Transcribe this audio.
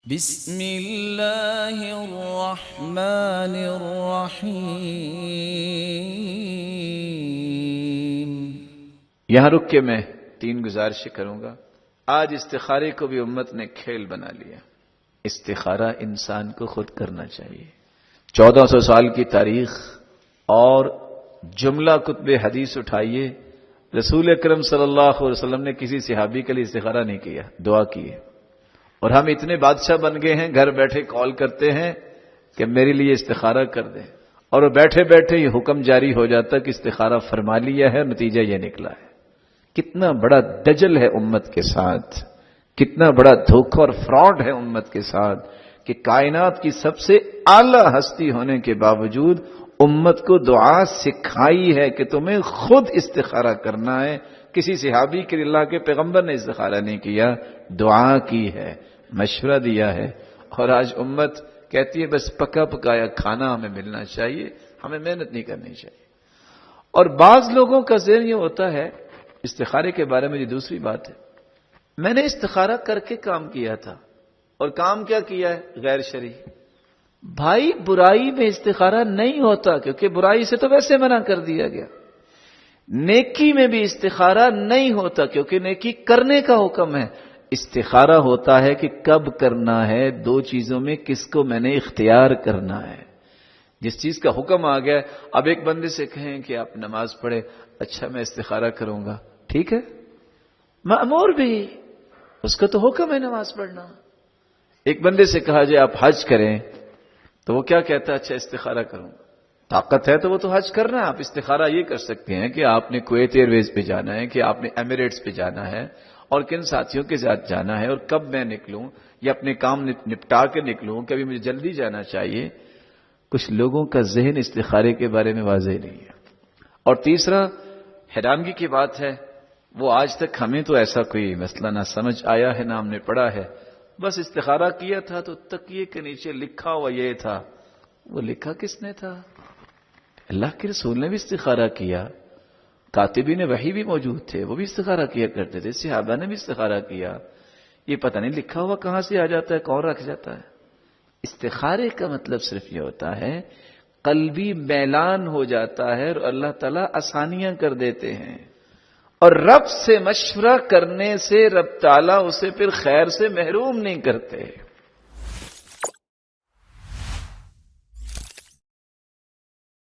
بسم اللہ الرحمن الرحیم۔ یہاں رک کے میں 3 گزارشیں کروں گا۔ آج استخارے کو بھی امت نے کھیل بنا لیا۔ استخارہ انسان کو خود کرنا چاہیے۔ 1400 سال کی تاریخ اور جملہ کتب حدیث اٹھائیے، رسول اکرم صلی اللہ علیہ وسلم نے کسی صحابی کے لیے استخارہ نہیں کیا، دعا کی ہے۔ اور ہم اتنے بادشاہ بن گئے ہیں، گھر بیٹھے کال کرتے ہیں کہ میرے لیے استخارہ کر دیں، اور وہ بیٹھے بیٹھے یہ حکم جاری ہو جاتا کہ استخارہ فرما لیا ہے، نتیجہ یہ نکلا ہے۔ کتنا بڑا دجل ہے امت کے ساتھ، کتنا بڑا دھوکہ اور فراڈ ہے امت کے ساتھ کہ کائنات کی سب سے اعلیٰ ہستی ہونے کے باوجود امت کو دعا سکھائی ہے کہ تمہیں خود استخارہ کرنا ہے۔ کسی صحابی کے اللہ کے پیغمبر نے استخارہ نہیں کیا، دعا کی ہے، مشورہ دیا ہے۔ اور آج امت کہتی ہے بس پکا پکایا کھانا ہمیں ملنا چاہیے، ہمیں محنت نہیں کرنی چاہیے۔ اور بعض لوگوں کا ذہن یہ ہوتا ہے، استخارے کے بارے میں یہ دوسری بات ہے، میں نے استخارہ کر کے کام کیا تھا، اور کام کیا کیا ہے؟ غیر شرعی۔ بھائی برائی میں استخارہ نہیں ہوتا، کیونکہ برائی سے تو ویسے منع کر دیا گیا۔ نیکی میں بھی استخارہ نہیں ہوتا، کیونکہ نیکی کرنے کا حکم ہے۔ استخارہ ہوتا ہے کہ کب کرنا ہے، 2 چیزوں میں کس کو میں نے اختیار کرنا ہے۔ جس چیز کا حکم آ گیا، اب ایک بندے سے کہیں کہ آپ نماز پڑھے، اچھا میں استخارہ کروں گا، ٹھیک ہے، مأمور بھی، اس کا تو حکم ہے نماز پڑھنا۔ ایک بندے سے کہا جائے آپ حج کریں، تو وہ کیا کہتا ہے؟ اچھا استخارہ کروں گا۔ طاقت ہے تو وہ تو حج کرنا ہے، آپ استخارہ یہ کر سکتے ہیں کہ آپ نے کویت ایئر ویز پہ جانا ہے، کہ آپ نے ایمریٹس پہ جانا ہے، اور کن ساتھیوں کے ساتھ جانا ہے، اور کب میں نکلوں، یا اپنے کام نپٹا کے نکلوں، کبھی مجھے جلدی جانا چاہیے۔ کچھ لوگوں کا ذہن استخارے کے بارے میں واضح نہیں ہے۔ اور تیسرا، حیرانگی کی بات ہے، وہ آج تک ہمیں تو ایسا کوئی مسئلہ نہ سمجھ آیا ہے، نہ ہم نے پڑھا ہے۔ بس استخارہ کیا تھا تو تکیے کے نیچے لکھا ہوا یہ تھا۔ وہ لکھا کس نے تھا؟ اللہ کے رسول نے بھی استخارہ کیا، کاتبین وحی بھی موجود تھے، وہ بھی استخارہ کیا کرتے تھے، صحابہ نے بھی استخارہ کیا۔ یہ پتہ نہیں لکھا ہوا کہاں سے آ جاتا ہے، کون رکھ جاتا ہے۔ استخارے کا مطلب صرف یہ ہوتا ہے قلبی میلان ہو جاتا ہے، اور اللہ تعالیٰ آسانیاں کر دیتے ہیں، اور رب سے مشورہ کرنے سے رب تعالیٰ اسے پھر خیر سے محروم نہیں کرتے۔